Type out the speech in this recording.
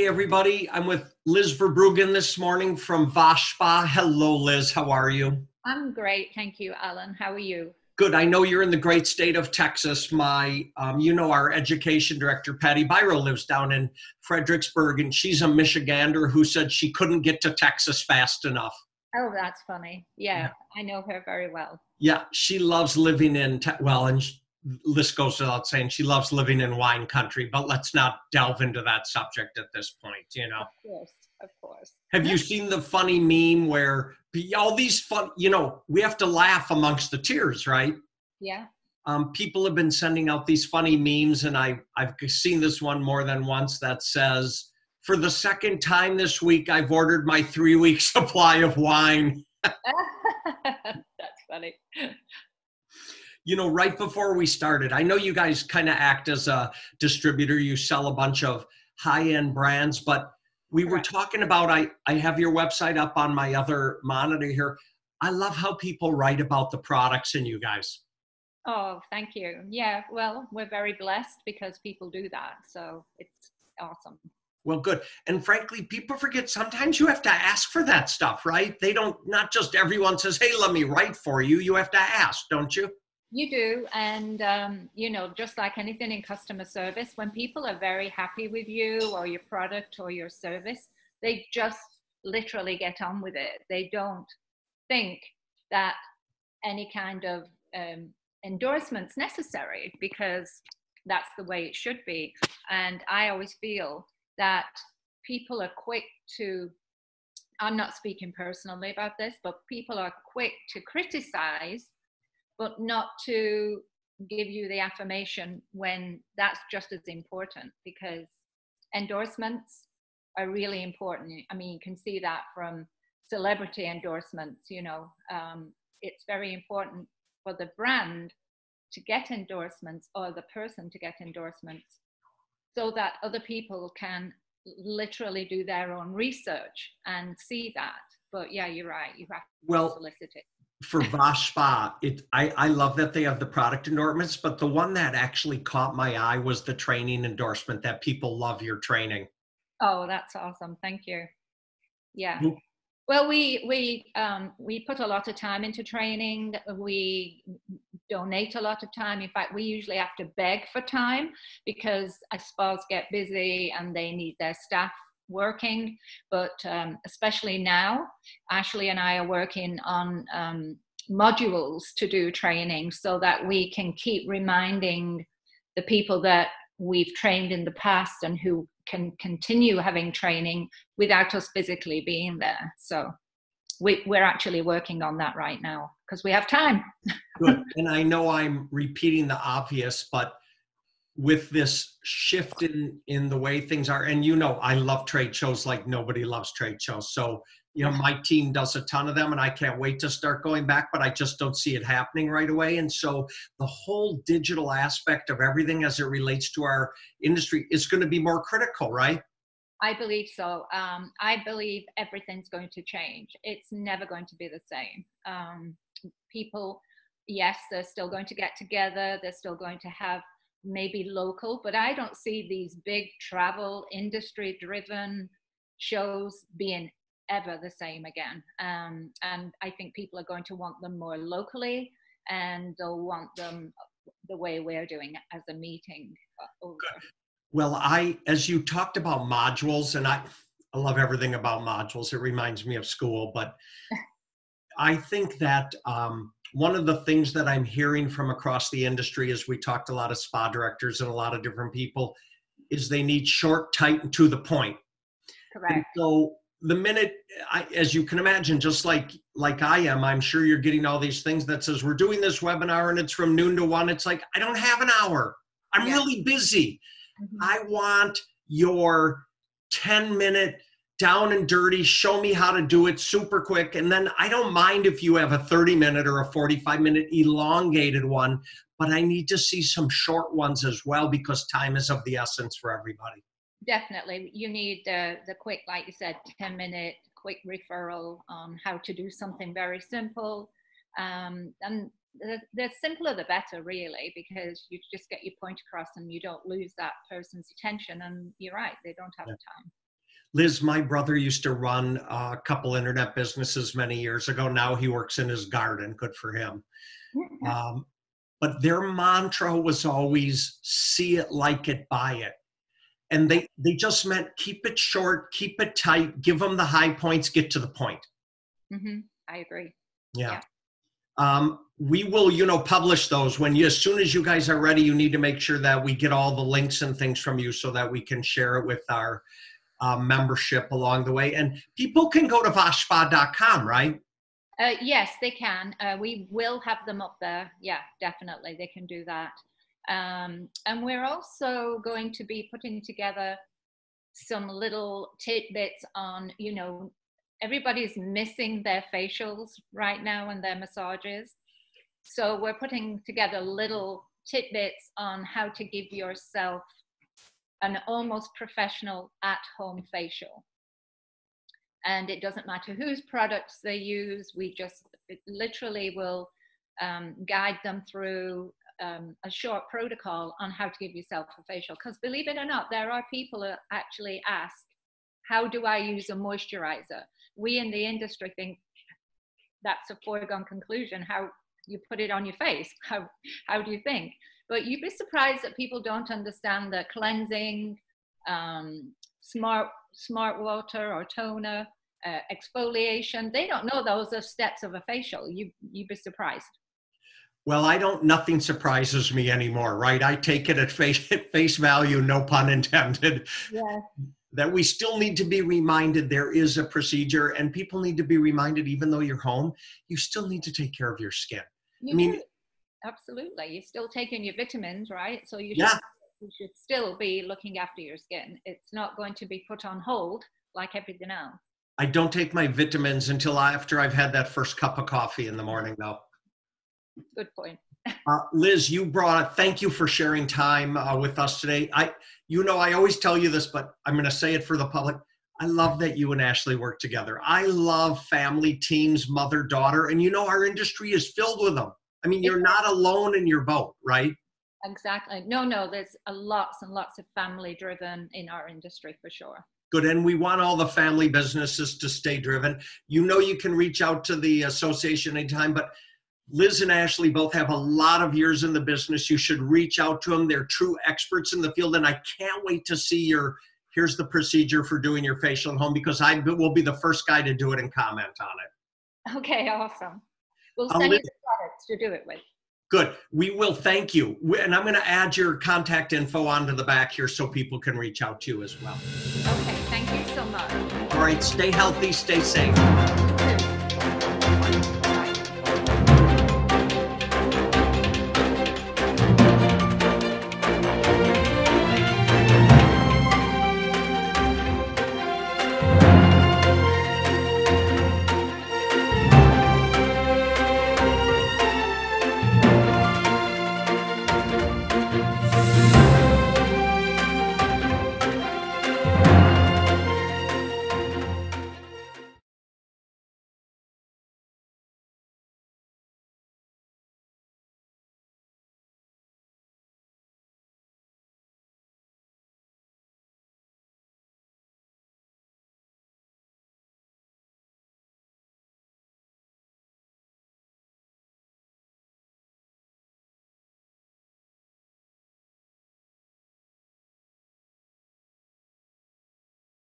everybody. I'm with Liz Verbruggen this morning from Vash Spa. Hello, Liz. How are you? I'm great. Thank you, Allan. How are you? Good. I know you're in the great state of Texas. Our education director, Patty Byro, lives down in Fredericksburg, and she's a Michigander who said she couldn't get to Texas fast enough. Oh, that's funny. Yeah, I know her very well. Yeah, she loves living in, list goes without saying, she loves living in wine country, but let's not delve into that subject at this point. Of course, of course. Have you seen the funny meme where all these we have to laugh amongst the tears, right? Yeah. People have been sending out these funny memes, and I've seen this one more than once that says, for the second time this week, I've ordered my 3-week supply of wine. That's funny. Right before we started, I know you guys kind of act as a distributor. You sell a bunch of high-end brands, but we were talking about, I have your website up on my other monitor here. I love how people write about the products in you guys. Oh, thank you. Yeah, well, we're very blessed because people do that. So it's awesome. Well, good. And frankly, people forget sometimes you have to ask for that stuff, right? Not just everyone says, hey, let me write for you. You have to ask, don't you? You do. And, just like anything in customer service, when people are very happy with you or your product or your service, they just literally get on with it. They don't think that any kind of endorsement's necessary because that's the way it should be. And I always feel that people are quick to, I'm not speaking personally about this, but people are quick to criticize but not to give you the affirmation when that's just as important, because endorsements are really important. I mean, you can see that from celebrity endorsements, it's very important for the brand to get endorsements or the person to get endorsements so that other people can literally do their own research and see that. But yeah, you're right. You have to solicit it. For Vash Spa, I love that they have the product endorsements, but the one that actually caught my eye was the training endorsement, that people love your training. Oh, that's awesome. Thank you. Yeah. Well, we put a lot of time into training. We donate a lot of time. In fact, we usually have to beg for time because spas get busy and they need their staff working, but especially now, Ashley and I are working on modules to do training so that we can keep reminding the people that we've trained in the past and who can continue having training without us physically being there. So we're actually working on that right now because we have time. Good. And I know I'm repeating the obvious, but with this shift in the way things are, and I love trade shows like nobody loves trade shows. So, my team does a ton of them and I can't wait to start going back, but I just don't see it happening right away. And so the whole digital aspect of everything as it relates to our industry is going to be more critical, right? I believe so. I believe everything's going to change. It's never going to be the same. People, yes, they're still going to get together. They're still going to have maybe local, but I don't see these big travel industry driven shows being ever the same again. And I think people are going to want them more locally, and they'll want them the way we're doing it as a meeting over. Well, as you talked about modules, and I love everything about modules. It reminds me of school, but I think that one of the things that I'm hearing from across the industry as we talked to a lot of spa directors and a lot of different people is they need short, tight, and to the point. Correct. And so the minute, as you can imagine, just like I am, I'm sure you're getting all these things that says we're doing this webinar and it's from noon to 1. It's like, I don't have an hour. I'm really busy. Mm-hmm. I want your 10-minute down and dirty, show me how to do it super quick. And then I don't mind if you have a 30-minute or a 45-minute elongated one, but I need to see some short ones as well because time is of the essence for everybody. Definitely. You need the quick, like you said, 10-minute quick referral on how to do something very simple. And the simpler the better, really, because you just get your point across and you don't lose that person's attention. And you're right, they don't have the time. Liz, my brother used to run a couple internet businesses many years ago. Now he works in his garden. Good for him. Um, but their mantra was always see it, like it, buy it. And they just meant keep it short, keep it tight, give them the high points, get to the point. I agree. Yeah. We will, publish those as soon as you guys are ready. You need to make sure that we get all the links and things from you so that we can share it with our membership along the way. And people can go to vashspa.com, right? Yes, they can. We will have them up there. Yeah, definitely. They can do that. And we're also going to be putting together some little tidbits on, everybody's missing their facials right now and their massages. So we're putting together little tidbits on how to give yourself an almost professional at-home facial. And it doesn't matter whose products they use. We just literally will guide them through a short protocol on how to give yourself a facial. Because believe it or not, there are people who actually ask, how do I use a moisturizer? We in the industry think that's a foregone conclusion. How you put it on your face? How do you think? But you'd be surprised that people don't understand the cleansing, smart water or toner, exfoliation. They don't know those are steps of a facial. You'd be surprised. Well, nothing surprises me anymore, right? I take it at face value, no pun intended. Yeah. That we still need to be reminded there is a procedure, and people need to be reminded, even though you're home, you still need to take care of your skin. Do. Absolutely. You're still taking your vitamins, right? So you should still be looking after your skin. It's not going to be put on hold like everything else. I don't take my vitamins until after I've had that first cup of coffee in the morning, though. Good point. Liz, thank you for sharing time with us today. I always tell you this, but I'm going to say it for the public. I love that you and Ashley work together. I love family teams, mother, daughter, and our industry is filled with them. I mean, you're not alone in your boat, right? Exactly. No, there's lots and lots of family driven in our industry for sure. Good. And we want all the family businesses to stay driven. You can reach out to the association anytime, but Liz and Ashley both have a lot of years in the business. You should reach out to them. They're true experts in the field. And I can't wait to see here's the procedure for doing your facial at home, because I will be the first guy to do it and comment on it. Okay, awesome. We'll send you the products to do it with. Good. We will. Thank you. And I'm going to add your contact info onto the back here so people can reach out to you as well. Okay. Thank you so much. All right. Stay healthy. Stay safe.